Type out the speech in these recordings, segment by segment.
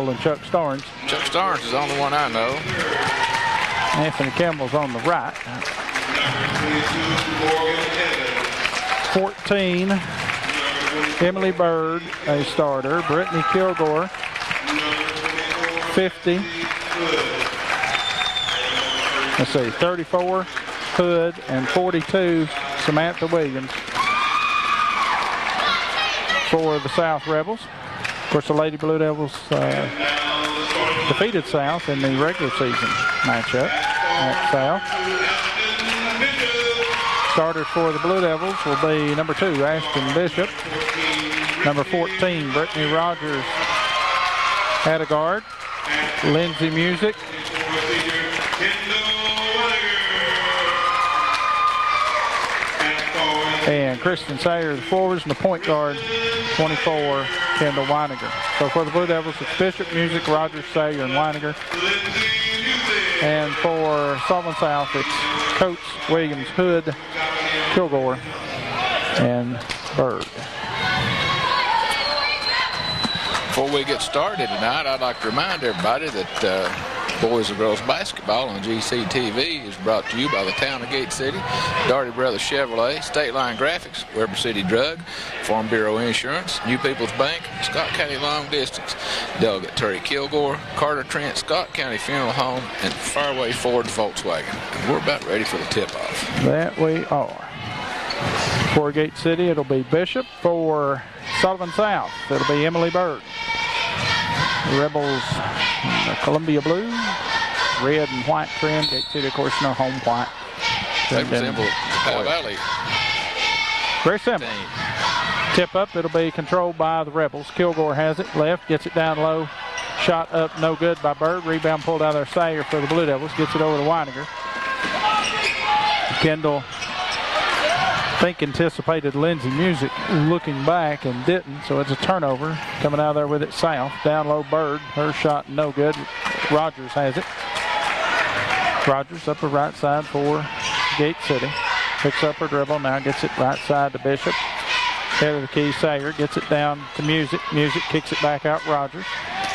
Campbell and Chuck Starnes. Chuck Starnes is the only one I know. Anthony Campbell's on the right. 14, Emily Bird, a starter. Brittany Kilgore, 50. Let's see, 34, Hood, and 42, Samantha Williams for the South Rebels. Of course, the Lady Blue Devils defeated South in the regular season matchup at South. Starters for the Blue Devils will be number 2, Ashton Bishop. Number 14, Brittany Rogers at a guard. Lindsay Music. And Kristen Sayer, the forwards, and the point guard, 24, Kendall Weiniger. So for the Blue Devils, it's Bishop, Music, Rogers, Sayer, and Weiniger. And for Sullivan South, it's Coates, Williams, Hood, Kilgore, and Bird. Before we get started tonight, I'd like to remind everybody that boys and girls basketball on GCTV is brought to you by the town of Gate City, Darty Brothers Chevrolet, State Line Graphics, Weber City Drug, Farm Bureau Insurance, New People's Bank, Scott County Long Distance, Delegate Terry Kilgore, Carter Trent, Scott County Funeral Home, and Fairway Ford Volkswagen. And we're about ready for the tip-off. That we are. For Gate City, it'll be Bishop. For Sullivan South, it'll be Emily Bird. The Rebels, Columbia Blue, red and white trim. Gate City, of course, no home white. They resemble Powell Valley. Very simple. Tip up, it'll be controlled by the Rebels. Kilgore has it, left, gets it down low. Shot up, no good by Bird. Rebound pulled out of there, Sayer for the Blue Devils. Gets it over to Weiniger. Kendall, I think, anticipated Lindsay Music looking back and didn't, so it's a turnover. Coming out of there with it, South. Down low, Bird. Her shot no good. Rogers has it. Rogers up the right side for Gate City. Picks up her dribble, now gets it right side to Bishop. Head of the key, Sayer gets it down to Music. Music kicks it back out, Rogers.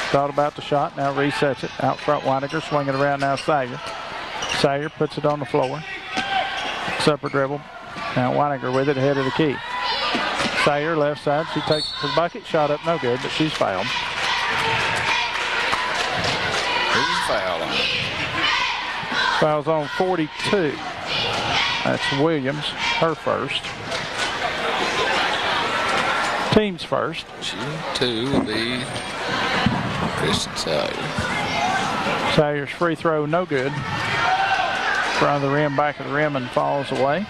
Thought about the shot, now resets it. Out front, Weiniger swinging around now, Sayer. Sayer puts it on the floor. Picks up her dribble. Now Weiniger with it, ahead of the key. Sayer, left side, she takes it to the bucket. Shot up, no good, but she's fouled. Who's foul on? Foul's on 42. That's Williams, her first. Team's first. 2 will be Kristen Sayer. Sayer's free throw, no good. Front of the rim, back of the rim, and falls away.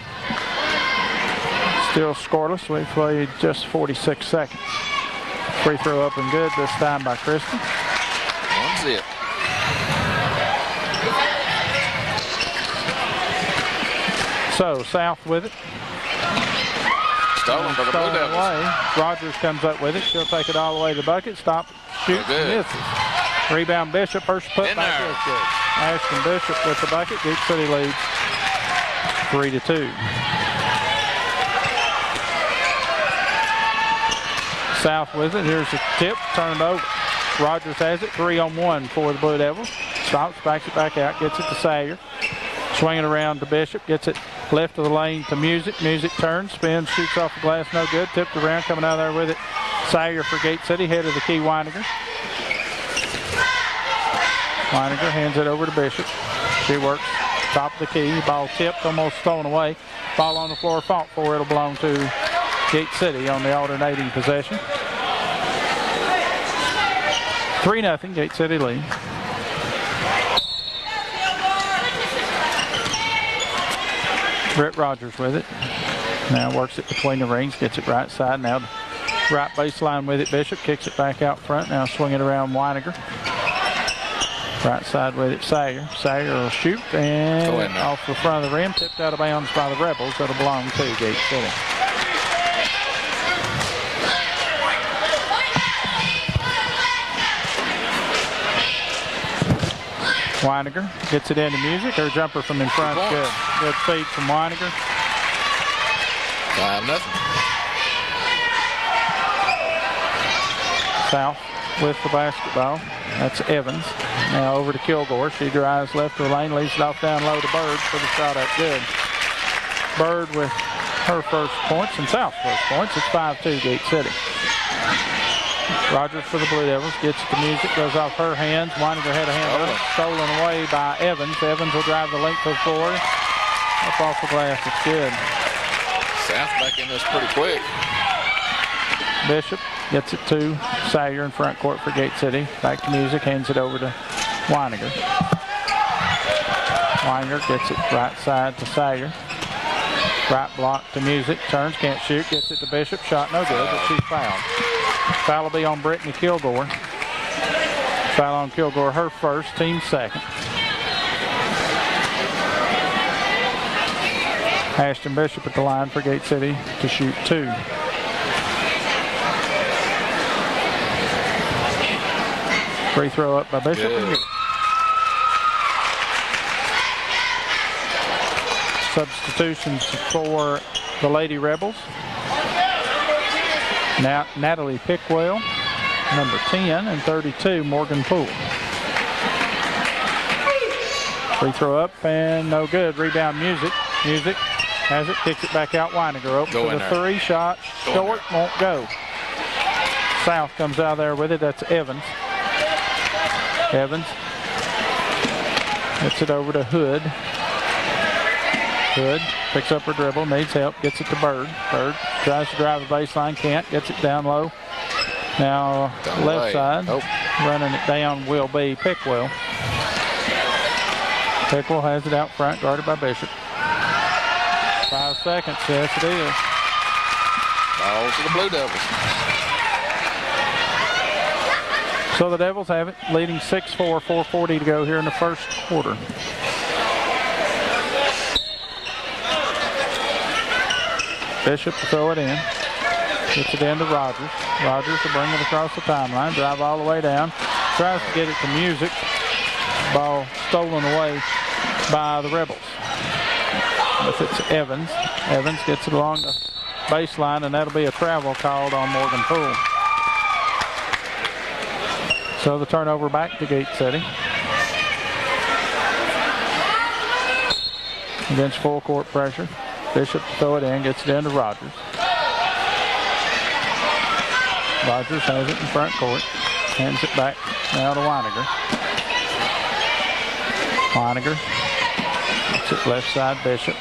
Still scoreless. We've played just 46 seconds. Free throw up and good this time by Kristen. 1-0. So South with it. Stolen by the Blue Devils. Away. Rogers comes up with it. She'll take it all the way to the bucket. Stop, shoots, misses. Rebound Bishop. First put back is good. Ashton Bishop with the bucket. Gate City leads 3-2. South with it. Here's the tip. Turned over. Rogers has it. 3-on-1 for the Blue Devils. Stops, backs it back out. Gets it to Sayer. Swinging around to Bishop. Gets it left of the lane to Music. Music turns, spins, shoots off the glass. No good. Tipped around. Coming out of there with it. Sayer for Gate City. Head of the key, Weiniger. Weiniger hands it over to Bishop. She works top of the key. Ball tipped, almost stolen away. Ball on the floor, fought for. It'll belong to Gate City on the alternating possession. 3-0, Gate City lead. Britt Rogers with it. Now works it between the rings, gets it right side. Now right baseline with it, Bishop. Kicks it back out front. Now swinging around Weiniger. Right side with it, Sayer. Sayer will shoot and off the front of the rim. Tipped out of bounds by the Rebels. That'll belong to Gate City. Weiniger gets it into Music. Her jumper from in front, good. Good feed from Weiniger. 5-0. South with the basketball. That's Evans. Now over to Kilgore. She drives left of the lane, leaves it off down low to Bird for the shot up good. Bird with her first points and South's first points. It's 5-2 Gate City. Rogers for the Blue Devils. Gets the music, goes off her hands. Weininger had a hand up. Stolen away by Evans. Evans will drive the length of the floor. Up off the glass. It's good. South back in this pretty quick. Bishop gets it to Sayer in front court for Gate City. Back to music, hands it over to Weininger. Weininger gets it right side to Sayer. Right block to music, turns, can't shoot, gets it to Bishop. Shot no good, but she's fouled. Foul will be on Brittany Kilgore. Foul on Kilgore, her first, team second. Ashton Bishop at the line for Gate City to shoot 2. Free throw up by Bishop. Good. Substitutions for the Lady Rebels. Now Natalie Pickwell, number 10, and 32, Morgan Poole. Free throw up and no good. Rebound Music. Music has it, kicks it back out. Weininger open for the 3 shot. Short, won't go. South comes out there with it. That's Evans. Evans gets it over to Hood. Hood picks up her dribble, needs help, gets it to Bird. Bird tries to drive the baseline, can't, gets it down low. Now down left side, running it down will be Pickwell. Pickwell has it out front, guarded by Bishop. 5 seconds, yes it is. Ball to the Blue Devils. So the Devils have it, leading 6-4, 4:40 to go here in the first quarter. Bishop to throw it in. Gets it in to Rogers. Rogers will bring it across the timeline, drive all the way down. Tries to get it to music. Ball stolen away by the Rebels. If it's Evans. Evans gets it along the baseline, and that'll be a travel called on Morgan Poole. So the turnover back to Gate City. Against full court pressure. Bishop to throw it in, gets it into Rogers. Rogers has it in front court. Hands it back now to Weininger. Weininger gets it left side, Bishop.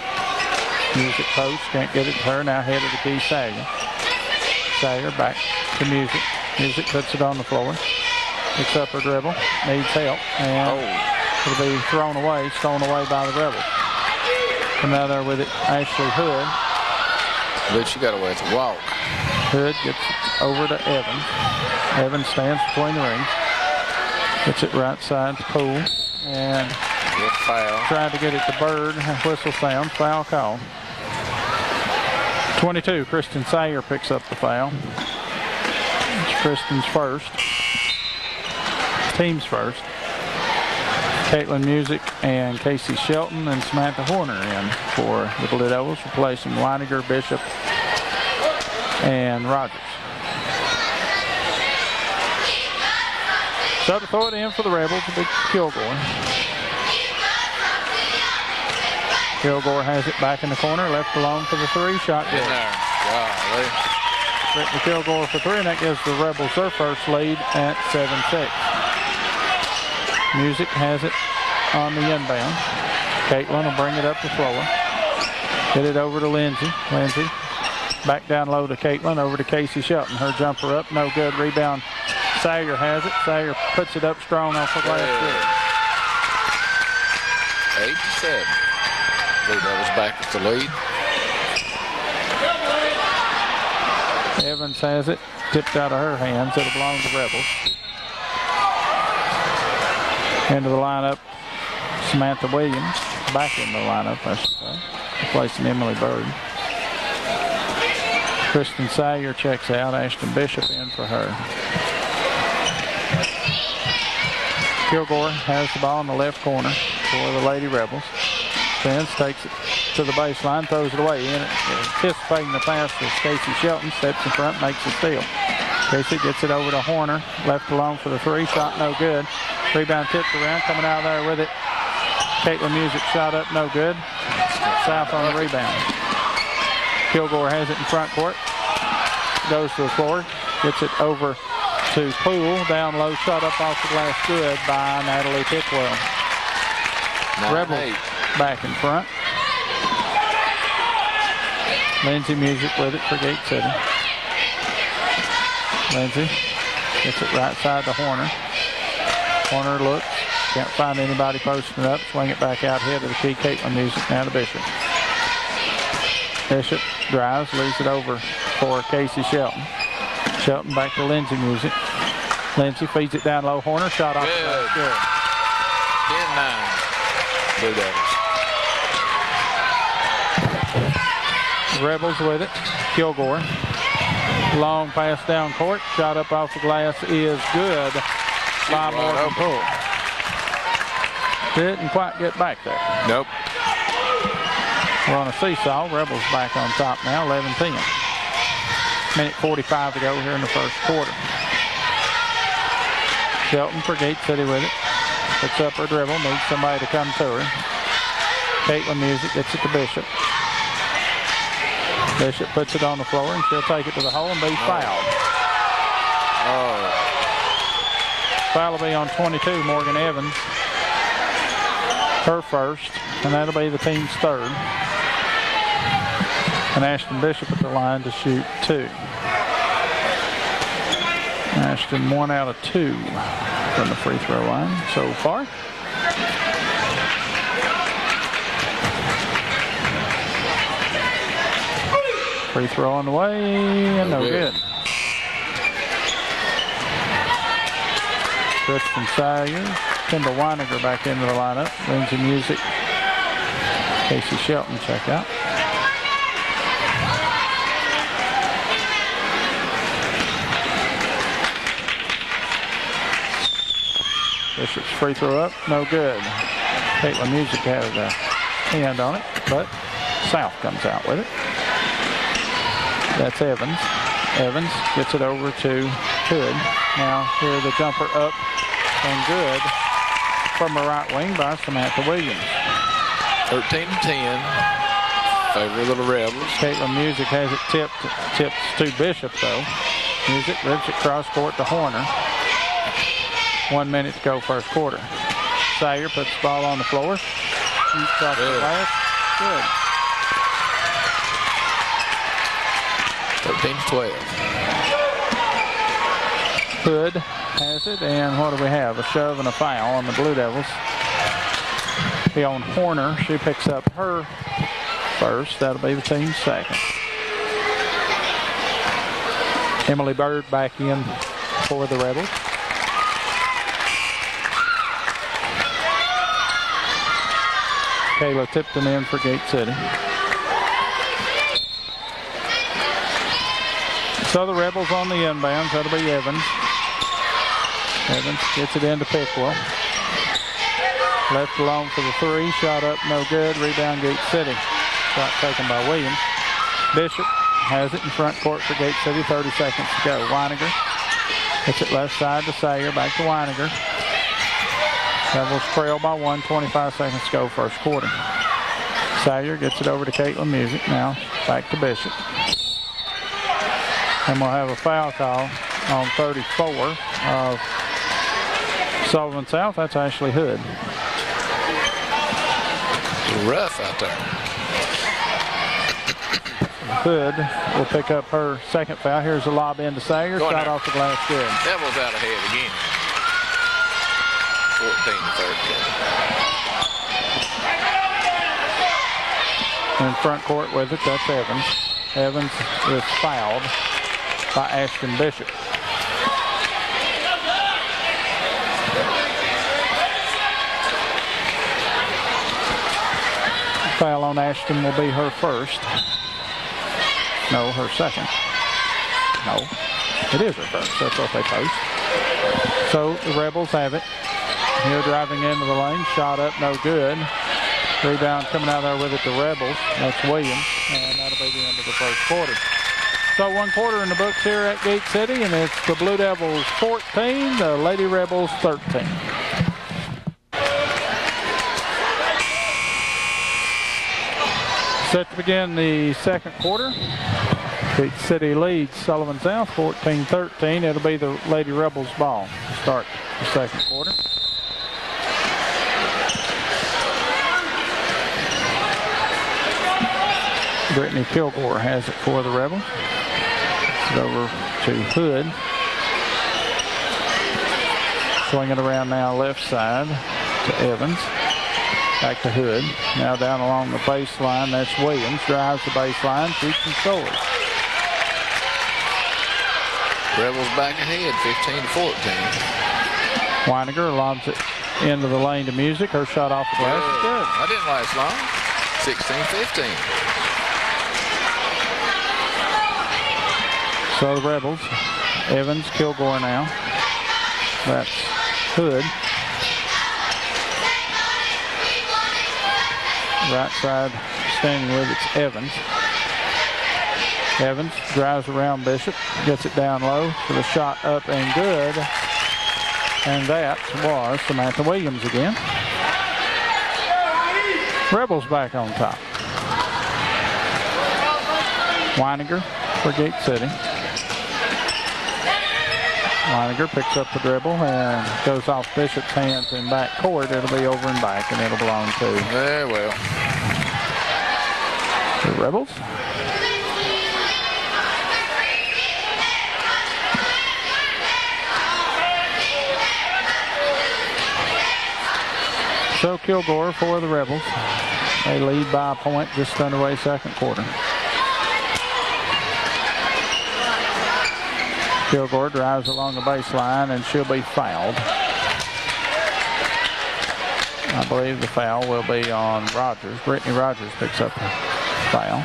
Music post, can't get it to her. Now head of the key, Sayer. Sayer back to Music. Music puts it on the floor. Picks up her dribble, needs help, and it'll be thrown away, stolen away by the Rebels. Come out there with it, Ashley Hood. But she got away with a walk. Hood gets it over to Evans. Evans stands between the rings. Gets it right side to Poole. And foul. Tried to get it to Bird. Whistle sound, foul call. 22, Kristen Sayer picks up the foul. It's Kristen's first. Team's first. Caitlin Music and Casey Shelton and Samantha Horner in for the Blue Devils, replacing Weininger, Bishop, and Rogers. So to throw it in for the Rebels, a big Kilgore. Kilgore has it back in the corner, left alone for the 3 shot. Good. Brittany Kilgore for 3, and that gives the Rebels their first lead at 7-6. Music has it on the inbound. Caitlin will bring it up the floor. Get it over to Lindsay. Lindsay back down low to Caitlin, over to Casey Shelton. Her jumper up, no good. Rebound. Sayer has it. Sayer puts it up strong off the glass. 8-7. Blue Devils back with the lead. Evans has it. Tipped out of her hands. It'll belong to Rebels. Into the lineup, Samantha Williams. Back in the lineup, I should say. Replacing Emily Bird. Kristen Sayer checks out. Ashton Bishop in for her. Kilgore has the ball in the left corner for the Lady Rebels. Spins, takes it to the baseline, throws it away. Anticipating the pass as Casey Shelton steps in front, makes a steal. Casey gets it over to Horner. Left alone for the three. Shot no good. Rebound tipped around. Coming out of there with it. Caitlin Music shot up no good. South on the rebound. Kilgore has it in front court. Goes to the floor. Gets it over to Poole. Down low. Shot up off the glass. Good by Natalie Pickwell. Rebels back in front. Lindsay Music with it for Gate City. Lindsay gets it right side to Horner. Horner looks. Can't find anybody posting it up. Swing it back out here to the key. Caitlin Music now to Bishop. Bishop drives. Leaves it over for Casey Shelton. Shelton back to Lindsay Music. Lindsay feeds it down low. Horner shot off. Good. 10-9. Blue Devils. Devils. Rebels with it. Kilgore. Long pass down court. Shot up off the glass is good by Morgan Poole. Didn't quite get back there. Nope. We're on a seesaw. Rebels back on top now, 11-10. Minute 45 to go here in the first quarter. Shelton for Gate City with it. Picks up her dribble. Needs somebody to come to her. Caitlin Music gets it to Bishop. Bishop puts it on the floor, and she'll take it to the hole and be fouled. Foul will be on 22, Morgan Evans. Her first, and that'll be the team's third. And Ashton Bishop at the line to shoot 2. Ashton 1 out of 2 from the free throw line so far. Free throw on the way, and no good. Kristen Sayers, Kendall Weiniger back into the lineup. Lindsay Music, Casey Shelton check out. Bishop's free throw up, no good. Caitlin Music has a hand on it, but South comes out with it. That's Evans. Evans gets it over to Hood. Now here the jumper up and good from the right wing by Samantha Williams. 13-10. Favor of the Rebels. Caitlin Music has it tipped to Bishop though. Music rips it cross court to Horner. 1 minute to go first quarter. Sayer puts the ball on the floor. Shoots off the glass. Good. 13-12. Hood has it, and what do we have? A shove and a foul on the Blue Devils. Be on Horner. She picks up her first. That'll be the team's second. Emily Bird back in for the Rebels. Kayla Tipton in for Gate City. So the Rebels on the inbounds. That'll be Evans. Evans gets it into Pickwell. Left alone for the three. Shot up, no good. Rebound, Gate City. Shot taken by Williams. Bishop has it in front court for Gate City. 30 seconds to go. Weiniger hits it left side to Sayer. Back to Weiniger. Devils trail by 1. 25 seconds to go first quarter. Sayer gets it over to Caitlin Music. Now back to Bishop. And we'll have a foul call on 34 of Sullivan South. That's Ashley Hood. Rough out there. Hood will pick up her second foul. Here's the lob into Sager. Shot off the glass, good. Devils out ahead again. 14-13. In front court with it, that's Evans. Evans is fouled by Ashton Bishop. Foul on Ashton will be her first. No, her second. No, it is her first. That's what they post. So the Rebels have it. Here driving into the lane. Shot up, no good. Rebound coming out there with it, the Rebels. That's Williams. And that'll be the end of the first quarter. So 1 quarter in the books here at Gate City, and it's the Blue Devils 14, the Lady Rebels 13. Set to begin the second quarter. Gate City leads Sullivan South 14-13. It'll be the Lady Rebels ball to start the second quarter. Brittany Kilgore has it for the Rebels. It's over to Hood. Swing it around now left side to Evans. Back to Hood. Now down along the baseline. That's Williams. Drives the baseline. Shoots and scores. Rebels back ahead, 15-14. Weininger lobs it into the lane to Music. Her shot off the glass is good. That didn't last long. 16-15. So the Rebels. Evans, Kilgore now. That's Hood. Right side standing with it's Evans. Evans drives around Bishop, gets it down low for the shot up and good. And that was Samantha Williams again. Rebels back on top. Weininger for Gate City. Weininger picks up the dribble and goes off Bishop's hands in back court. It'll be over and back, and it'll belong to very well the Rebels. So Kilgore for the Rebels. They lead by a point just underway second quarter. Kilgore drives along the baseline, and she'll be fouled. I believe the foul will be on Rogers. Brittany Rogers picks up the foul.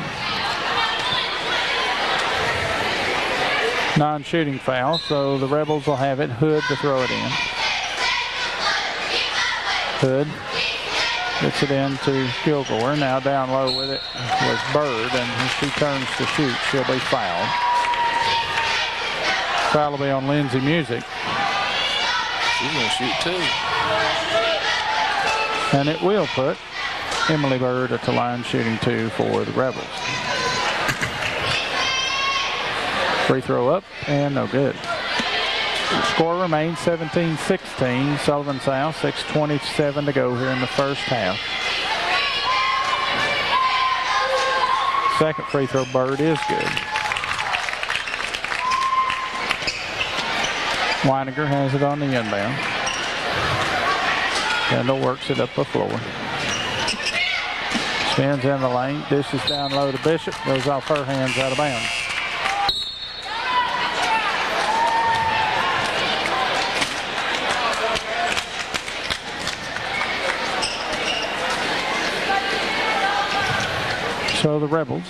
Non-shooting foul, so the Rebels will have it. Hood to throw it in. Hood gets it in to Kilgore. Now down low with it was Bird, and as she turns to shoot, she'll be fouled. Foul will be on Lindsay Music. She's going to shoot too. And it will put Emily Bird at the line shooting 2 for the Rebels. Free throw up and no good. The score remains 17-16. Sullivan South, 6:27 to go here in the first half. Second free throw, Bird is good. Weininger has it on the inbound. Kendall works it up the floor. Spins in the lane, dishes down low to Bishop, goes off her hands out of bounds. So the Rebels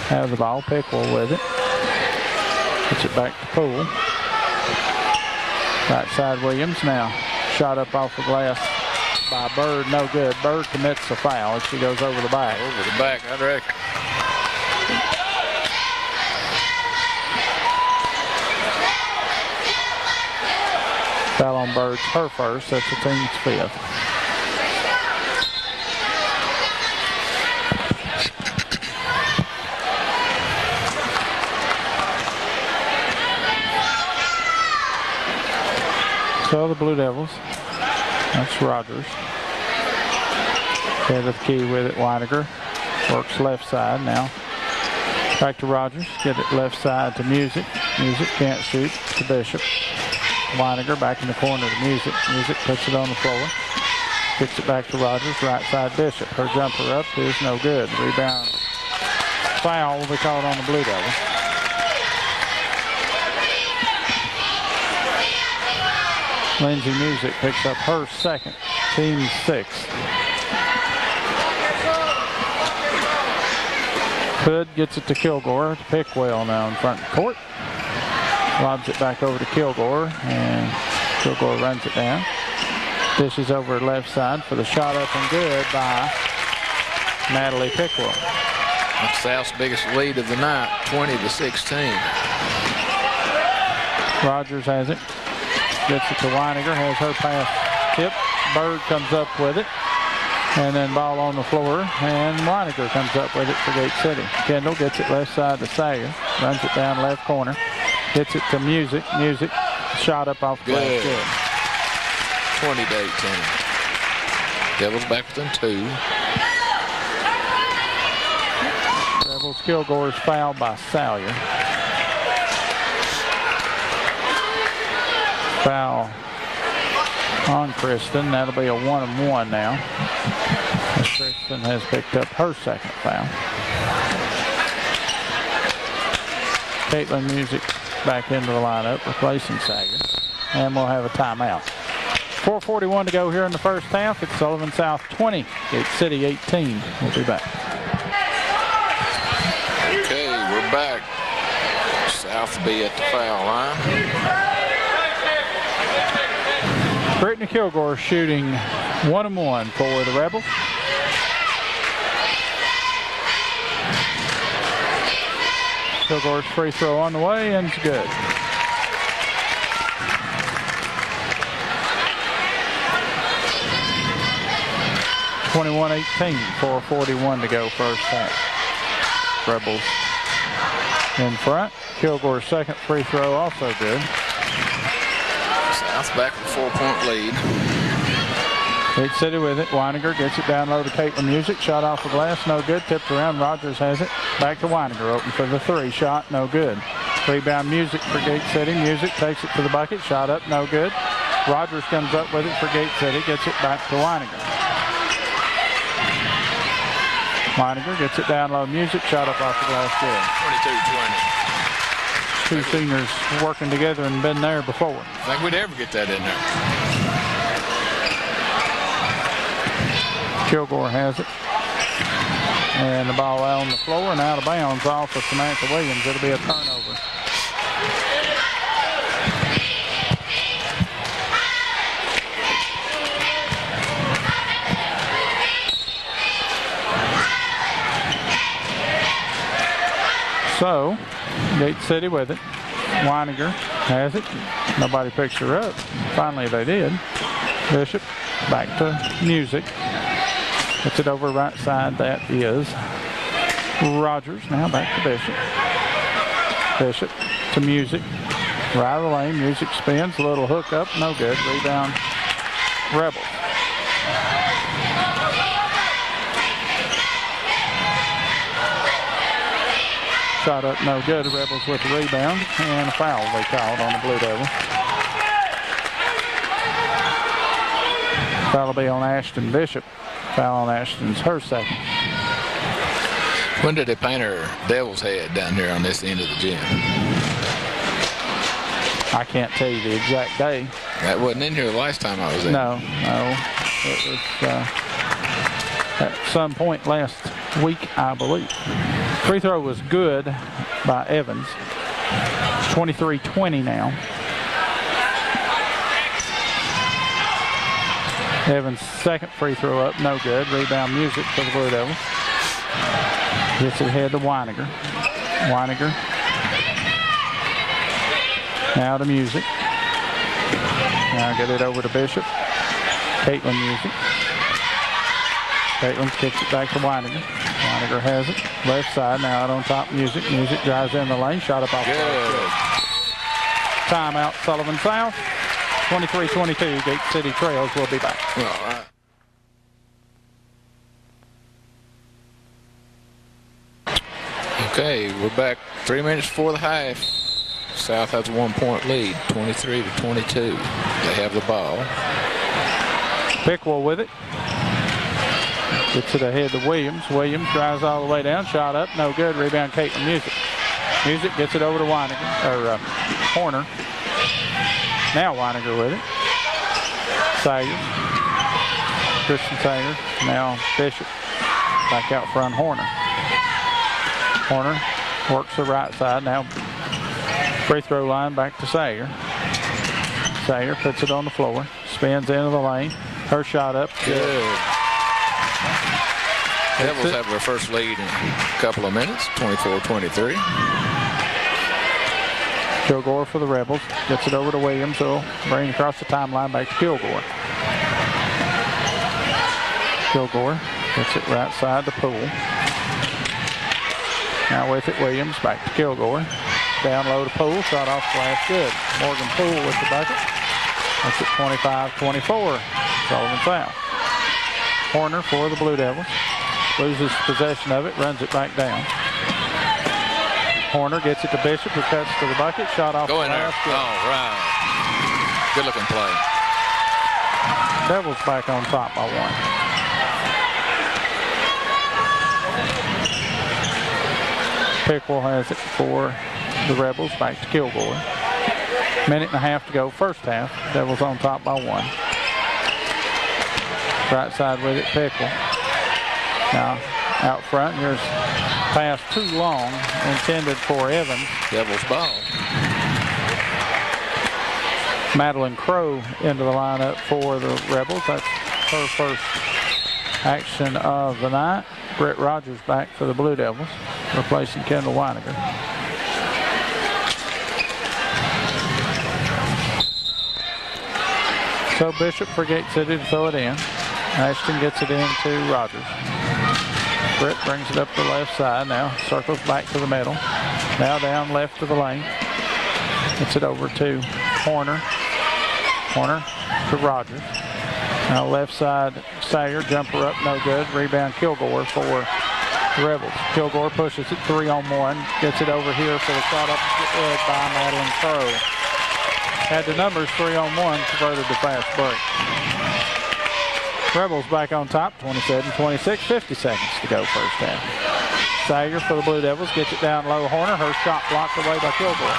have the ball. Pickle with it. Puts it back to Poole. Right side Williams now. Shot up off the glass by Bird. No good. Bird commits a foul as she goes over the back. Over the back, I reckon. Foul on Bird's her first. That's the team's 5th. So the Blue Devils, that's Rogers. Head of the key with it, Weininger. Works left side now. Back to Rogers, get it left side to Music. Music can't shoot to Bishop. Weininger back in the corner to Music. Music puts it on the floor. Gets it back to Rogers, right side Bishop. Her jumper up is no good. Rebound. Foul will be called on the Blue Devils. Lindsay Music picks up her second, team's 6th. Hood gets it to Kilgore to Pickwell now in front of the court. Lobs it back over to Kilgore, and Kilgore runs it down. Dishes over left side for the shot up and good by Natalie Pickwell. That's South's biggest lead of the night, 20-16. Rogers has it. Gets it to Weininger. Has her pass tipped. Bird comes up with it. And then ball on the floor. And Weininger comes up with it for Gate City. Kendall gets it left side to Sayer. Runs it down left corner. Gets it to Music. Music. Shot up off the glass. Good. 20-18. Devils back within 2. Rebels Kilgore's fouled by Salyer. Foul on Kristen. That'll be a 1-and-1 now. As Kristen has picked up her second foul. Caitlin Music back into the lineup, replacing Sager. And we'll have a timeout. 4:41 to go here in the first half. It's Sullivan South 20, Gate City 18. We'll be back. Okay, we're back. South will be at the foul line. Brittany Kilgore shooting 1-and-1 for the Rebels. Kilgore's free throw on the way and it's good. (21-18), 4:41 to go first half. Rebels in front. Kilgore's second free throw also good. South back with a 4-point lead. Gate City with it. Weininger gets it down low to Caitlin Music. Shot off the glass, no good. Tipped around. Rogers has it. Back to Weininger. Open for the 3. Shot, no good. Rebound Music for Gate City. Music takes it to the bucket. Shot up, no good. Rogers comes up with it for Gate City. Gets it back to Weininger. Weininger gets it down low. Music. Shot up off the glass. Good. 22-20. Two seniors working together and been there before. I think we'd ever get that in there. Kilgore has it. And the ball out on the floor and out of bounds off of Samantha Williams. It'll be a turnover. So, Gate City with it. Weininger has it. Nobody picks her up. Finally they did. Bishop back to Music. Gets it over right side. That is Rogers. Now back to Bishop. Bishop to Music. Right of the lane. Music spins. A little hook up. No good. Rebound Rebels. Shot up, no good. The Rebels with the rebound, and a foul they called on the Blue Devil. Foul will be on Ashton Bishop. Foul on Ashton's her second. When did they paint her Devil's head down here on this end of the gym? I can't tell you the exact day. That wasn't in here the last time I was in. No. It was at some point last week, I believe. Free throw was good by Evans. 23-20 now. Evans' second free throw up, no good. Rebound Music for the Blue Devils. Gets it ahead to Weininger. Weininger. Now to Music. Now get it over to Bishop. Caitlin Music. Caitlin kicks it back to Weininger. Weininger has it. Left side now out on top. Music. Music drives in the lane. Shot up off the good. Timeout Sullivan South. 23-22. Gate City trails. We'll be back. All right. Okay, we're back 3 minutes before the half. South has a 1-point lead, 23-22. They have the ball. Pickwell with it. Gets it ahead to Williams. Williams drives all the way down. Shot up. No good. Rebound Caitlin Music. Music gets it over to Weininger. Or Horner. Now Weininger with it. Sager. Kristen Sager. Now Bishop. Back out front Horner. Horner works the right side. Now free throw line back to Sager. Sager puts it on the floor. Spins into the lane. Her shot up. Good. Devils have their first lead in a couple of minutes, 24-23. Kilgore for the Rebels. Gets it over to Williams, who'll bring across the timeline back to Kilgore. Kilgore gets it right side to Poole. Now with it, Williams back to Kilgore. Down low to Poole, shot off glass, good. Morgan Poole with the bucket. That's at 25-24, Sullivan South. Horner for the Blue Devils. Loses possession of it, runs it back down. Horner gets it to Bishop, who cuts to the bucket, shot off Go in there. glass, good. All right. Good looking play. Devils back on top by 1. Pickle has it for the Rebels, back to Kilgore. Minute and a half to go, first half. Devils on top by 1. Right side with it, Pickle. Now out front, here's pass too long, intended for Evans. Devils ball. Madeline Crow into the lineup for the Rebels. That's her first action of the night. Brett Rogers back for the Blue Devils, replacing Kendall Weiniger. So Bishop for Gate City to throw it in. Ashton gets it into Rogers. Brett brings it up the left side now. Circles back to the middle. Now down left to the lane. Gets it over to Horner. Horner to Rogers. Now left side, Sayer, jumper up, no good. Rebound Kilgore for the Rebels. Kilgore pushes it 3-on-1. Gets it over here for the shot up by Madeline Crow. Had the numbers 3-on-1, converted to fast break. Rebels back on top, 27-26, 50 seconds to go first half. Sayer for the Blue Devils, gets it down low. Horner, her shot blocked away by Kilgore.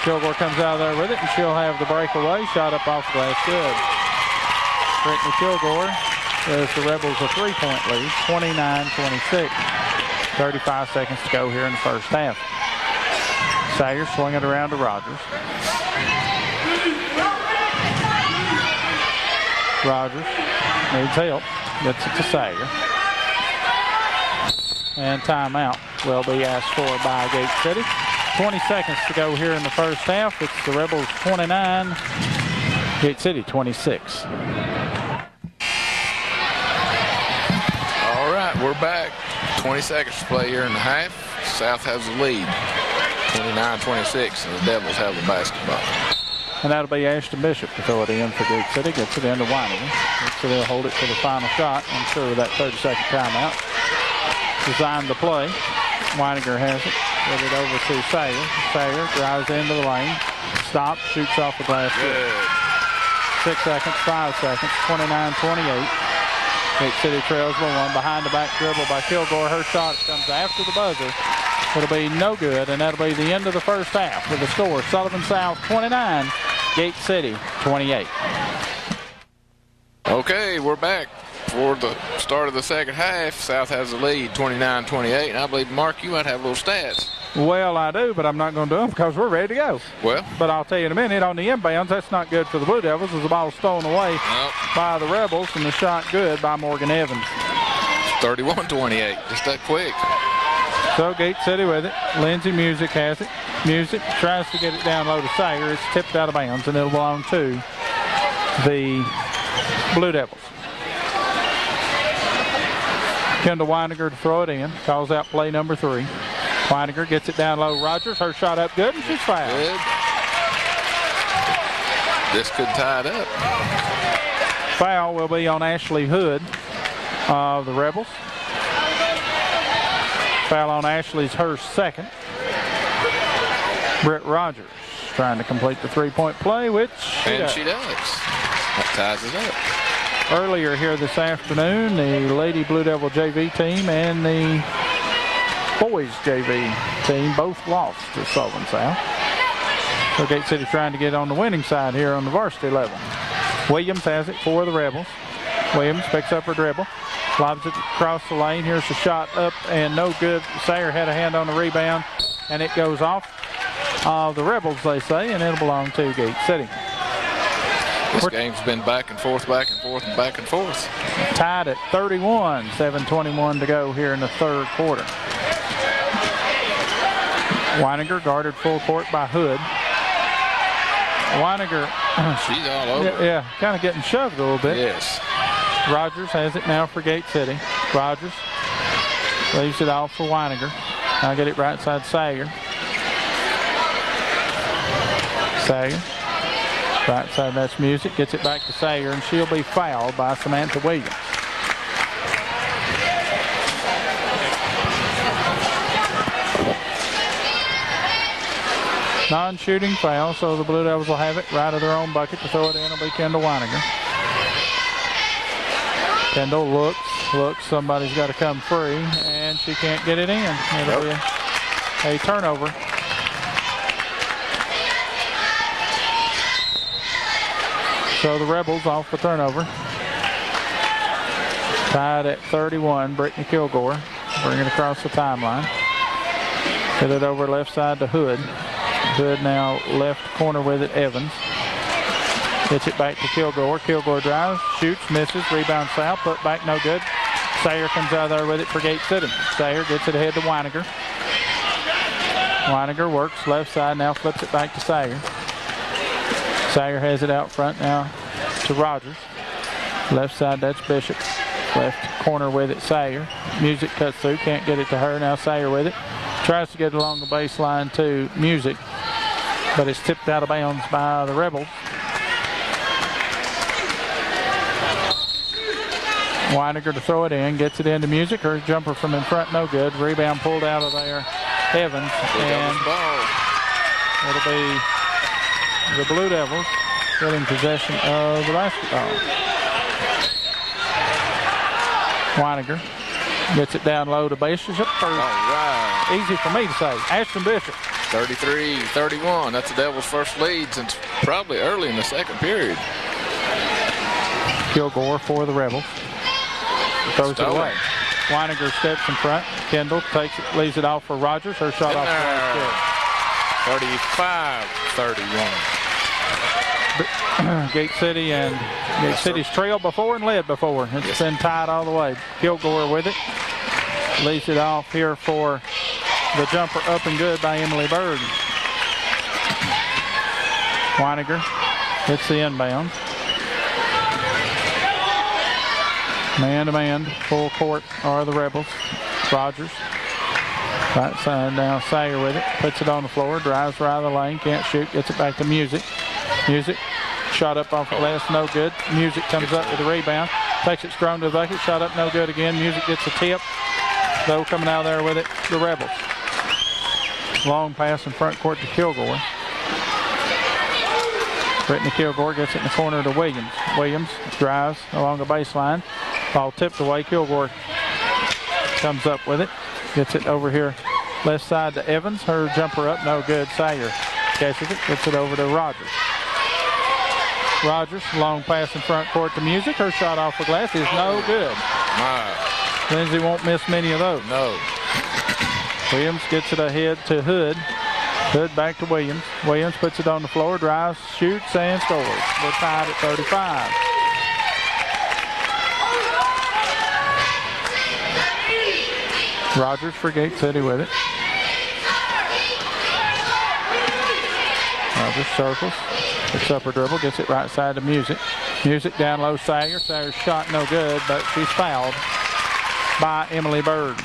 Kilgore comes out of there with it, and she'll have the breakaway. Shot up off the glass, good. Brittany Kilgore gives the Rebels a 3-point lead, 29-26. 35 seconds to go here in the first half. Sayer swinging around to Rogers. Rogers needs help, gets it to Sayer. And timeout will be asked for by Gate City. 20 seconds to go here in the first half. It's the Rebels 29, Gate City 26. All right, we're back. 20 seconds to play here in the half. South has the lead, 29-26, and the Devils have the basketball. And that'll be Ashton Bishop to throw it in for Gate City. Gets it into Weiniger. So they'll hold it for the final shot. I'm sure with that 30-second timeout. Designed the play. Weiniger has it. Get it over to Sayer. Sayer drives into the lane. Stops, shoots off the glass. Good. 6 seconds, 5 seconds, 29-28. Gate City trails by 1. Behind the back dribble by Kilgore. Her shot comes after the buzzer. It'll be no good, and that'll be the end of the first half with the score. Sullivan South 29, Gate City 28. Okay, we're back for the start of the second half. South has the lead, 29-28, and I believe, Mark, you might have little stats. Well, I do, but I'm not going to do them because we're ready to go. Well, but I'll tell you in a minute, on the inbounds, that's not good for the Blue Devils as the ball's stolen away by the Rebels, and the shot good by Morgan Evans. 31-28, just that quick. So Gate City with it. Lindsay Music has it. Music tries to get it down low to Sayer. It's tipped out of bounds, and it'll belong to the Blue Devils. Kendall Weiniger to throw it in. Calls out play number 3. Weiniger gets it down low. Rogers, her shot up good, and she's fouled. Good. This could tie it up. Foul will be on Ashley Hood of the Rebels. Foul on Ashley's her second. Brett Rogers trying to complete the 3-point play, which she does. That ties it up. Earlier here this afternoon, the Lady Blue Devil JV team and the boys JV team both lost to Sullivan South. So Gate City trying to get on the winning side here on the varsity level. Williams has it for the Rebels. Williams picks up her dribble. Lobs it across the lane. Here's the shot up and no good. Sayer had a hand on the rebound, and it goes off. The Rebels, they say, and it'll belong to Gate City. This game's been back and forth, back and forth, and back and forth. Tied at 31, 7:21 to go here in the third quarter. Weininger guarded full court by Hood. Weininger, she's all over. Yeah, kind of getting shoved a little bit. Yes. Rogers has it now for Gate City. Rogers leaves it off for Weininger. Now get it right side Sager. Sager. Right side, that's Music. Gets it back to Sager, and she'll be fouled by Samantha Williams. Non-shooting foul, so the Blue Devils will have it right of their own bucket. To throw it in will be Kendall Weininger. Kendall looks, somebody's got to come free, and she can't get it in. It'll be a turnover. So the Rebels off the turnover. Tied at 31, Brittany Kilgore. Bring it across the timeline. Hit it over left side to Hood. Hood now left corner with it, Evans. Gets it back to Kilgore. Kilgore drives, shoots, misses, rebound foul, put back, no good. Sayer comes out there with it for Gate City. Sayer gets it ahead to Weininger. Weininger works left side, now flips it back to Sayer. Sayer has it out front now to Rogers. Left side, that's Bishop. Left corner with it, Sayer. Music cuts through, can't get it to her. Now Sayer with it. Tries to get it along the baseline to Music, but it's tipped out of bounds by the Rebels. Weininger to throw it in, gets it into Music. Her jumper from in front, no good. Rebound pulled out of there, Evans, and it'll be the Blue Devils getting possession of the basketball. Weininger gets it down low to Bishop. All right. Easy for me to say. Ashton Bishop. 33-31. That's the Devils' first lead since probably early in the second period. Kilgore for the Rebels. Throws it away. Weininger steps in front. Kendall takes it, leaves it off for Rogers. Her shot off the last 35-31. Gate City and Gate City's trailed before and led before. It's been tied all the way. Kilgore with it. Leaves it off here for the jumper up and good by Emily Bird. Weininger hits the inbound. Man-to-man, full court are the Rebels. Rogers, right side now, Sayer with it. Puts it on the floor, drives right of the lane, can't shoot, gets it back to Music. Music, shot up off the last, no good. Music comes up with the rebound, takes it strong to the bucket, shot up, no good again. Music gets a tip, though coming out there with it, the Rebels. Long pass in front court to Kilgore. Brittany Kilgore gets it in the corner to Williams. Williams drives along the baseline. Ball tipped away. Kilgore comes up with it. Gets it over here left side to Evans. Her jumper up, no good. Sayer catches it. Gets it over to Rogers. Rogers, long pass in front court to Music. Her shot off the glass is no good. Lindsay won't miss many of those. No. Williams gets it ahead to Hood. Hood back to Williams. Williams puts it on the floor, drives, shoots, and scores. We're tied at 35. Rogers for Gate City with it. Rogers circles. It's upper dribble, gets it right side to Music. Music down low, Sayer. Sayer's shot no good, but she's fouled by Emily Bird.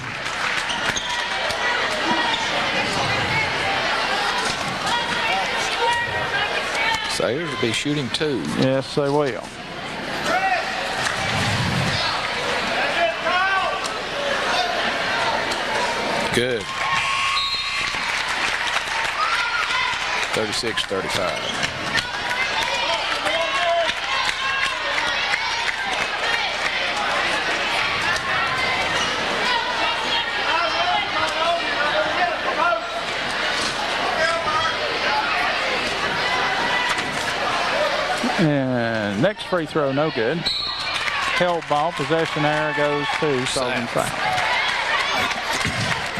Sayers will be shooting two. Yes, they will. Good. 36-35. And next free throw, no good. Held ball, possession error goes to Sullivan.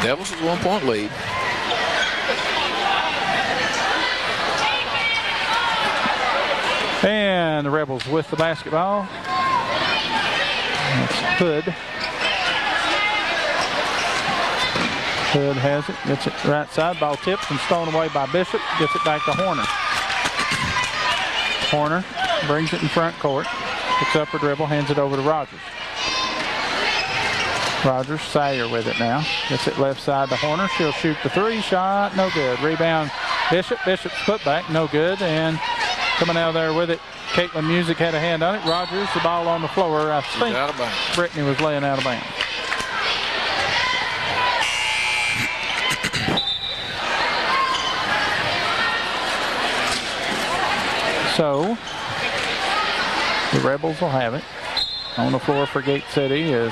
Devils with 1 point lead. And the Rebels with the basketball. That's Hood. Hood has it, gets it right side, ball tipped and stolen away by Bishop, gets it back to Horner. Horner brings it in front court, picks up her dribble, hands it over to Rogers. Rogers, Sayer with it now, gets it left side to Horner, she'll shoot the three, shot, no good. Rebound, Bishop, Bishop's putback, no good, and coming out there with it, Caitlin Music had a hand on it. Rogers, the ball on the floor, I think out of bounds. Brittany was laying out of bounds. So, the Rebels will have it. On the floor for Gate City is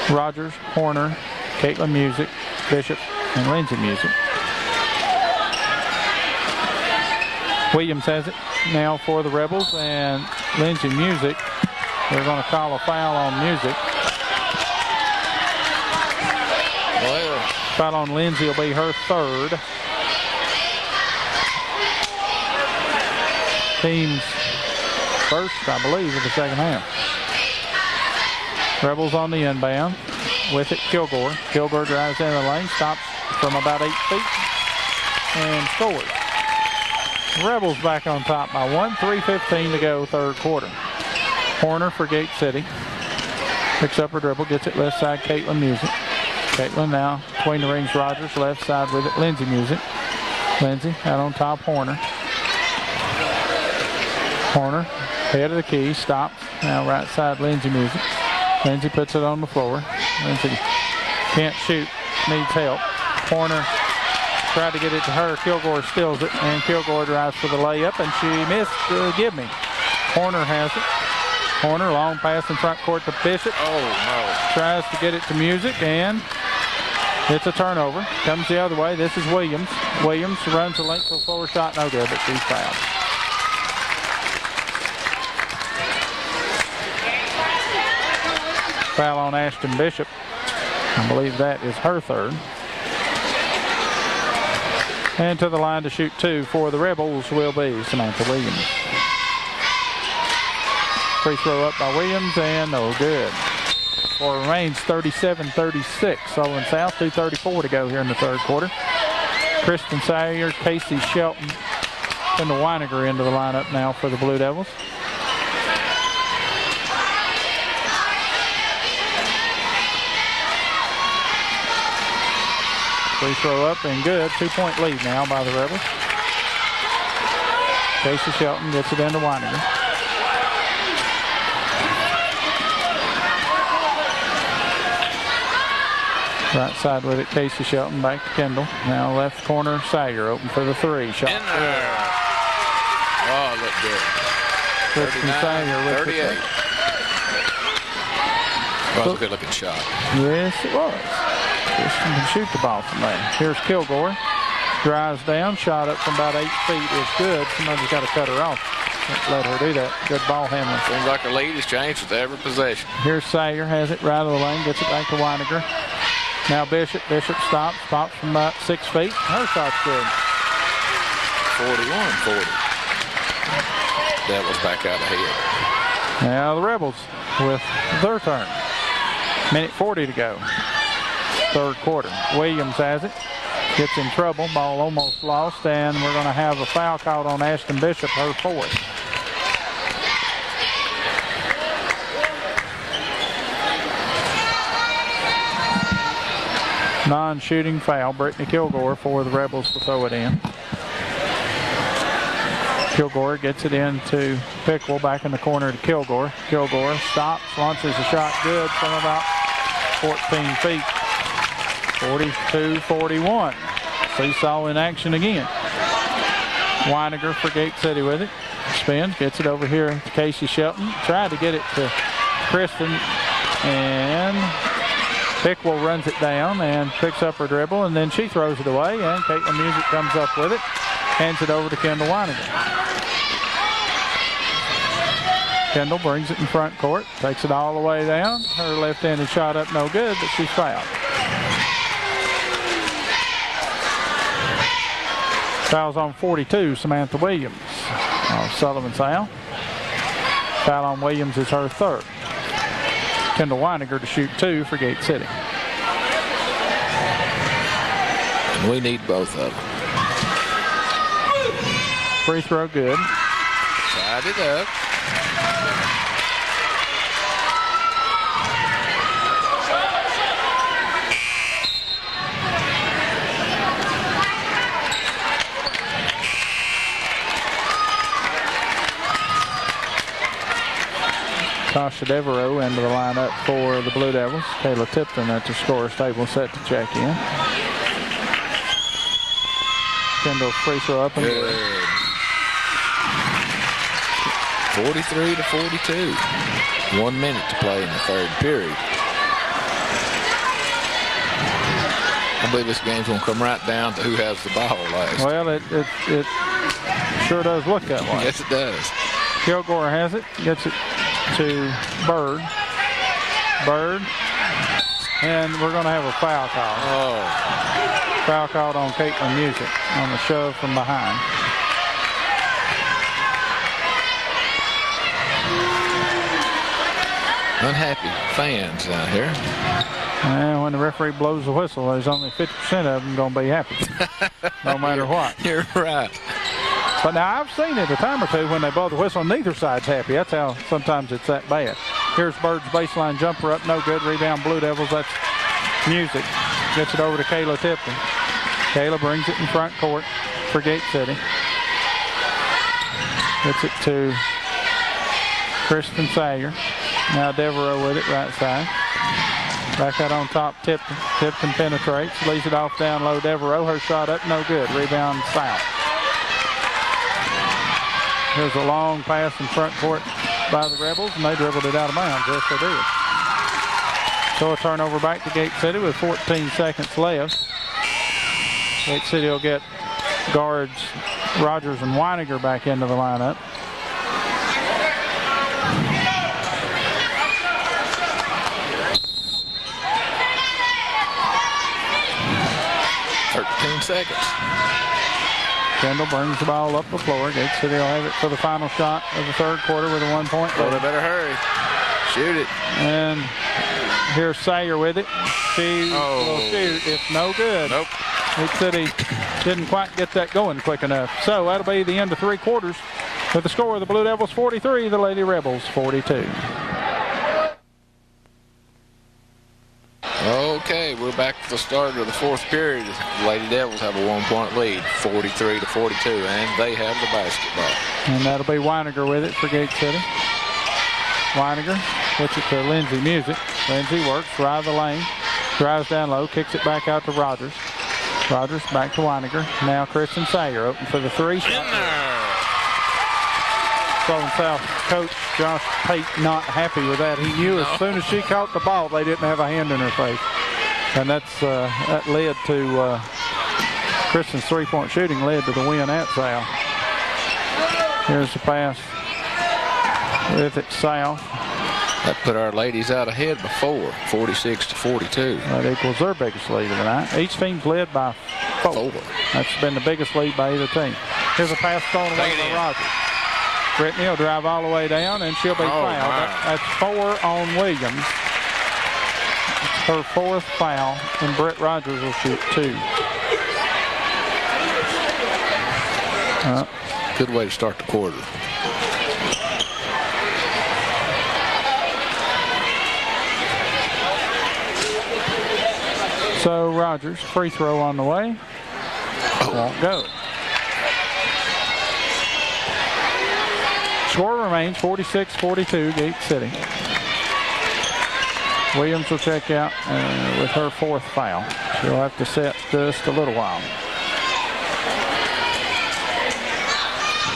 Rogers, Horner, Caitlin Music, Bishop, and Lindsay Music. Williams has it now for the Rebels, and Lindsay Music, they're going to call a foul on Music. Well, Foul on Lindsay will be her third. Team's first, I believe, of the second half. Rebels on the inbound. With it, Kilgore. Kilgore drives into the lane, stops from about 8 feet, and scores. Rebels back on top by 1, 3:15 to go, third quarter. Horner for Gate City. Picks up her dribble, gets it left side, Caitlin Music. Caitlin now between the rings, Rogers, left side with it, Lindsay Music. Lindsay out on top, Horner. Horner, head of the key, stops. Now right side, Lindsay Music. Lindsay puts it on the floor. Lindsay can't shoot, needs help. Horner tried to get it to her. Kilgore steals it, and Kilgore drives for the layup, and she missed. Give me. Horner has it. Horner, long pass in front court to Bishop. oh no. Tries to get it to Music, and it's a turnover. Comes the other way. This is Williams. Williams runs the length of the floor, shot no good, but she's fouled. Foul on Ashton Bishop. I believe that is her third. And to the line to shoot two for the Rebels will be Samantha Williams. Free throw up by Williams, and no good. Score remains 37-36. Sullivan South, 2:34 to go here in the third quarter. Kristen Sayer, Casey Shelton, and the Weiniger into the lineup now for the Blue Devils. Free throw up and good. 2-point lead now by the Rebels. Casey Shelton gets it into Weiniger. Right side with it, Casey Shelton back to Kendall. Now left corner, Sager open for the three. Shot In there. Oh, look good. Kristen Sager with 38. That was a good looking shot. Yes, it was. Kristen can shoot the ball from there. Here's Kilgore. Drives down. Shot up from about 8 feet is good. Somebody's got to cut her off. Let her do that. Good ball handling. Seems like her lead has changed with every possession. Here's Sayer. Has it right of the lane. Gets it back to Weiniger. Now Bishop. Bishop stops. Pops from about 6 feet. Her shot's good. 41-40. Devils back out ahead. Now the Rebels with their turn. Minute 40 to go. Third quarter. Williams has it. Gets in trouble. Ball almost lost, and we're going to have a foul called on Ashton Bishop, her fourth. Non-shooting foul. Brittany Kilgore for the Rebels to throw it in. Kilgore gets it into Pickle, back in the corner to Kilgore. Kilgore stops, launches a shot good from about 14 feet. 42-41. Seesaw in action again. Weiniger for Gate City with it. Spins, gets it over here to Casey Shelton. Tried to get it to Kristen, and Pickle runs it down and picks up her dribble, and then she throws it away, and Caitlin Music comes up with it. Hands it over to Kendall Weiniger. Kendall brings it in front court, takes it all the way down. Her left-handed shot up no good, but she's fouled. Fouls on 42, Samantha Williams. Sullivan's foul. Foul on Williams is her third. Kendall Weininger to shoot 2 for Gate City. And we need both of them. Free throw good. Tied it up. Tasha Devereaux into the lineup for the Blue Devils. Kayla Tipton at the scorer's table set to check in. Kendall's free throw up and good. 43 to 42. 1 minute to play in the third period. I believe this game's going to come right down to who has the ball last. Well, it sure does look that way. Yes, it does. Kilgore has it, gets it to Bird. Bird. And we're going to have a foul call. Oh. Foul called on Caitlin Music on the shove from behind. Unhappy fans out here. And when the referee blows the whistle, there's only 50% of them going to be happy, no matter what. You're right. But now I've seen it a time or two when they blow the whistle and neither side's happy. That's how sometimes it's that bad. Here's Bird's baseline jumper up, no good. Rebound Blue Devils. That's Music. Gets it over to Kayla Tipton. Kayla brings it in front court for Gate City. Gets it to Kristen Sayer. Now Devereaux with it, right side. Back out on top, Tipton. Tipton penetrates, leaves it off down low. Devereaux, her shot up, no good. Rebound South. Here's a long pass in front court by the Rebels, and they dribbled it out of bounds. Yes, they did. So a turnover back to Gate City with 14 seconds left. Gate City will get guards Rogers and Weininger back into the lineup. Seconds. Kendall brings the ball up the floor. Gate City will have it for the final shot of the third quarter with a 1 point lead. Well, they better hurry. Shoot it. And here's Sayer with it. She will shoot. It's no good. Nope. Gate City didn't quite get that going quick enough. So that'll be the end of three quarters with the score of the Blue Devils 43, the Lady Rebels 42. Okay, we're back to the start of the fourth period. The Lady Devils have a 1 point lead, 43 to 42, and they have the basketball. And that'll be Weininger with it for Gate City. Weininger puts it to Lindsay Music. Lindsay works, drive the lane, drives down low, kicks it back out to Rogers. Rogers back to Weininger. Now Kristen Sayer open for the three. In there. Sullivan South coach Josh Pate not happy with that. He knew as soon as she caught the ball, they didn't have a hand in her face. And that led to Kristen's three-point shooting led to the win at South. Here's the pass with it South. That put our ladies out ahead before, 46 to 42. That equals their biggest lead of the night. Each team's led by four. That's been the biggest lead by either team. Here's a pass thrown away by Rogers. Brittany will drive all the way down, and she'll be fouled. That's 4 on Williams. It's her fourth foul, and Brett Rogers will shoot 2. Good way to start the quarter. So Rogers, free throw on the way. Won't go. Score remains 46-42, Gate City. Williams will check out with her fourth foul. She'll have to sit just a little while.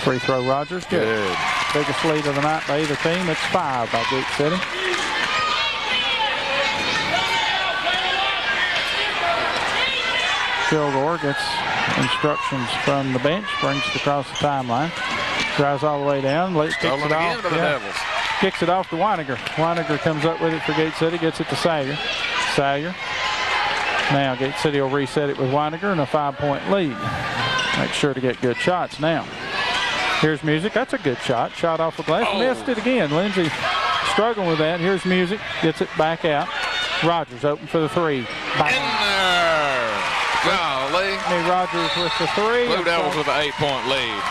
Free throw, Rogers, good. Biggest lead of the night by either team. It's 5 by Gate City. Kilgore gets instructions from the bench, brings it across the timeline. Drives all the way down, kicks it off. Kicks it off to Weininger. Weininger comes up with it for Gate City, gets it to Sayer. Sayer. Now Gate City will reset it with Weininger and a 5-point lead. Make sure to get good shots now. Here's Music. That's a good shot. Shot off the glass. Oh. Missed it again. Lindsay struggling with that. Here's Music. Gets it back out. Rogers open for the three. Bang. In there. Golly. Rogers with the three. Blue Devils with an 8-point lead.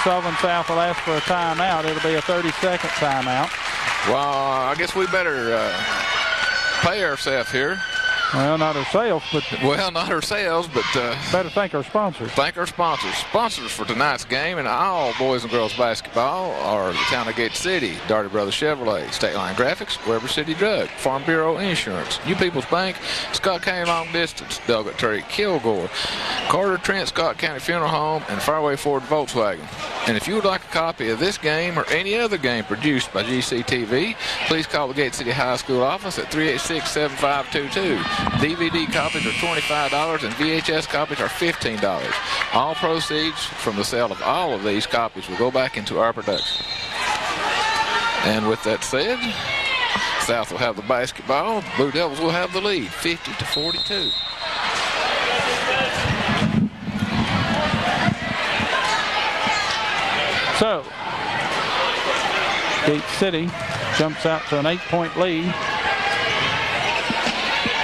Sullivan South will ask for a timeout. It'll be a 30-second timeout. Well, I guess we better pay ourselves here. Well, not ourselves, but Well, not ourselves, but better thank our sponsors. thank our sponsors. Sponsors for tonight's game and all boys and girls basketball are the town of Gate City, Darty Brothers Chevrolet, State Line Graphics, Weber City Drug, Farm Bureau Insurance, You People's Bank, Scott County Long Distance, Delgate Terry Kilgore, Carter Trent Scott County Funeral Home, and Fairway Ford Volkswagen. And if you would like a copy of this game or any other game produced by GCTV, please call the Gate City High School office at 386-7522. DVD copies are $25 and VHS copies are $15. All proceeds from the sale of all of these copies will go back into our production. And with that said, South will have the basketball. Blue Devils will have the lead, 50-42. So, Gate City jumps out to an 8-point lead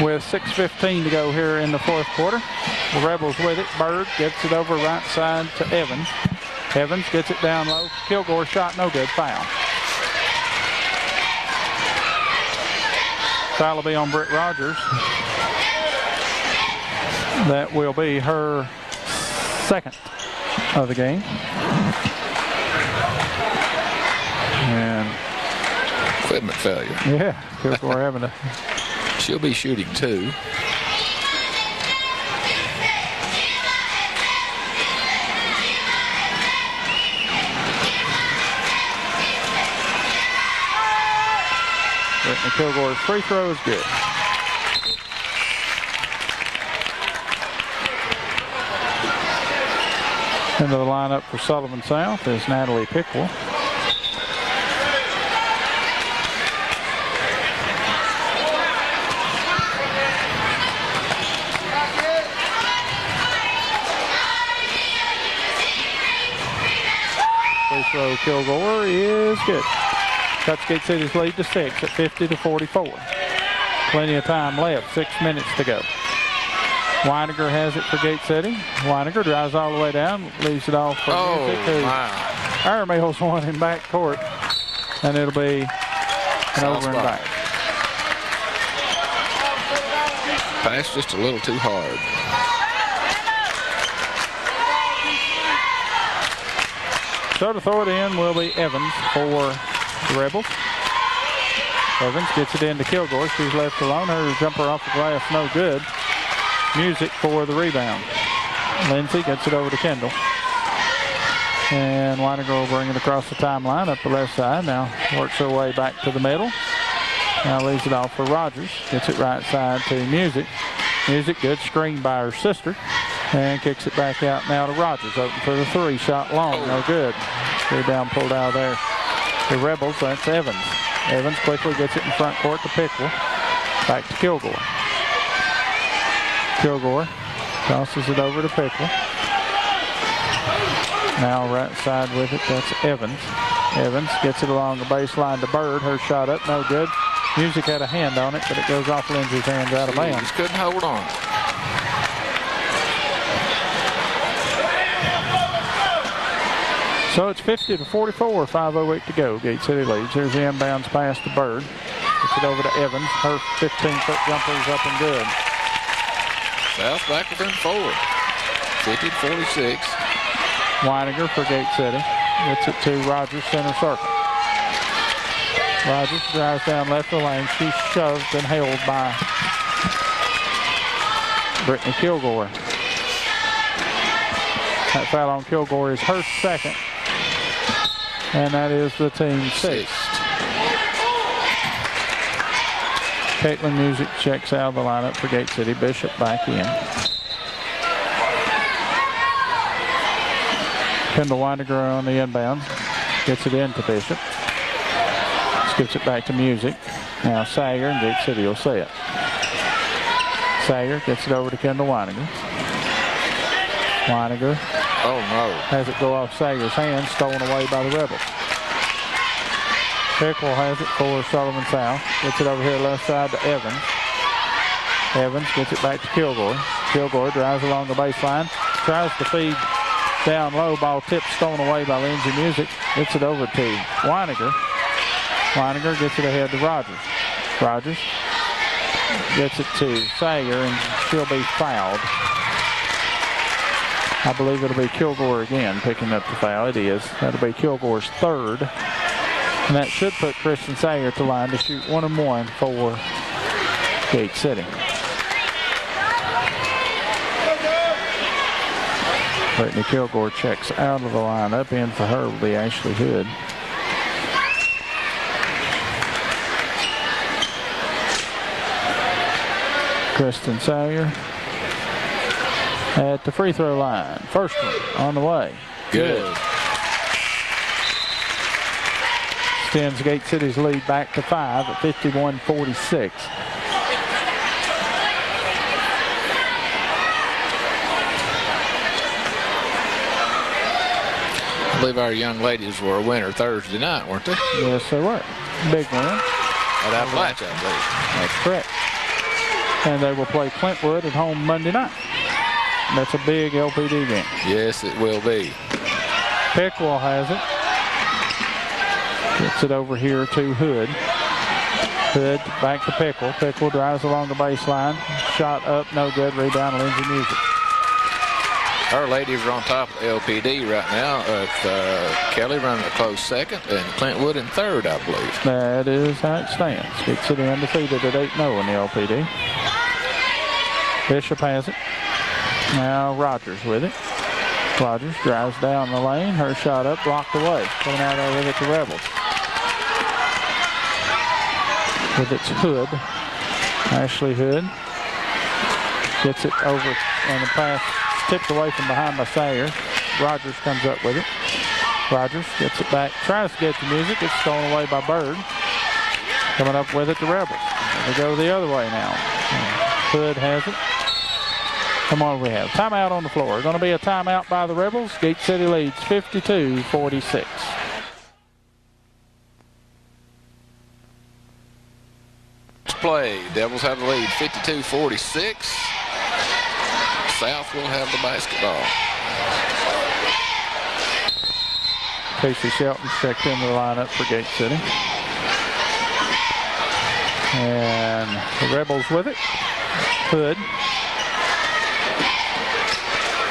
with 6:15 to go here in the fourth quarter. The Rebels with it. Bird gets it over right side to Evans. Evans gets it down low. Kilgore shot, no good. Foul. Foul will be on Britt Rogers. That will be her second of the game. And Equipment failure. yeah, Kilgore having a She'll be shooting two. Brittany Kilgore's free throw is good. Into the lineup for Sullivan South is Natalie Pickle. Free throw Kilgore is good. Cuts Gate City's lead to 6 at 50-44. Plenty of time left, 6 minutes to go. Weiniger has it for Gate City. Weiniger drives all the way down, leaves it off for Music, who Aramil's one in back court, and it'll be an over and back. Pass just a little too hard. So to throw it in will be Evans for the Rebels. Evans gets it into Kilgore. She's left alone. Her jumper off the glass, no good. Music for the rebound. Lindsay gets it over to Kendall. And Weiniger will bring it across the timeline up the left side. Now works her way back to the middle. Now leaves it off for Rogers. Gets it right side to Music. Music, good screen by her sister. And kicks it back out now to Rogers. Open for the three. Shot long. No good. Rebound pulled out of there. The Rebels, that's Evans. Evans quickly gets it in front court to Pickle. Back to Kilgore. Kilgore tosses it over to Pickle. Now right side with it, that's Evans. Evans gets it along the baseline to Bird. Her shot up, no good. Music had a hand on it, but it goes off Lindsay's hands out of bounds. Just couldn't hold on. So it's 50-44, 5:08 to go. Gate City leads. Here's the inbounds pass to Bird. Gets it over to Evans. Her 15-foot jumper is up and good. South back within 4. 50-46. Weiniger for Gate City. Gets it to Rogers, center circle. Rogers drives down left of the lane. She's shoved and held by Brittany Kilgore. That foul on Kilgore is her second. And that is the team sixth. Caitlin Music checks out of the lineup for Gate City. Bishop back in. Kendall Weiniger on the inbound. Gets it into Bishop. Skips it back to Music. Now Sager and Gate City will see it. Sager gets it over to Kendall Weiniger. Weininger Oh, no. has it go off Sayer's hand, stolen away by the Rebels. Pickrell has it for Sullivan South. Gets it over here left side to Evans. Evans gets it back to Kilgore. Kilgore drives along the baseline. Tries to feed down low. Ball tipped, stolen away by Lindsey Music. Gets it over to Weininger. Weininger gets it ahead to Rogers. Rogers gets it to Sayer, and she'll be fouled. I believe it'll be Kilgore again picking up the foul. It is. That'll be Kilgore's third. And that should put Kristen Sayer at the line to shoot 1-1 for Gate City. Brittany Kilgore checks out of the lineup. In for her will be Ashley Hood. Kristen Sayer at the free throw line. First one on the way. Good. Extends Gate City's lead back to 5 at 51-46. I believe our young ladies were a winner Thursday night, weren't they? Yes, they were. Big win. At Appalachia, I believe. That's correct. And they will play Clintwood at home Monday night. That's a big LPD game. Yes, it will be. Pickwell has it. Gets it over here to Hood. Hood back to Pickwell. Pickwell drives along the baseline. Shot up, no good. Rebound, Lindsey Music. Our ladies are on top of LPD right now. Kelly running a close second, and Clintwood in third, I believe. That is how it stands. Gate City undefeated at 8-0 in the LPD. Bishop has it. Now Rogers with it. Rogers drives down the lane. Her shot up, blocked away. Coming out over with it to Rebels. With its Hood. Ashley Hood gets it over, and the pass tipped away from behind by Sayer. Rogers comes up with it. Rogers gets it back, tries to get the Music. It's stolen away by Bird. Coming up with it to Rebels. They go the other way now. Hood has it. Come on, we have timeout on the floor. Going to be a timeout by the Rebels. Gate City leads 52-46. Play. Devils have the lead 52-46. South will have the basketball. Casey Shelton checked into the lineup for Gate City. And the Rebels with it. Hood.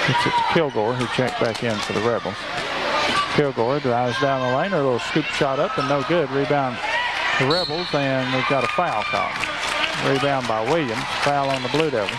It's to Kilgore, who checked back in for the Rebels. Kilgore drives down the lane. Her little scoop shot up and no good. Rebound the Rebels, and we've got a foul call. Rebound by Williams. Foul on the Blue Devils.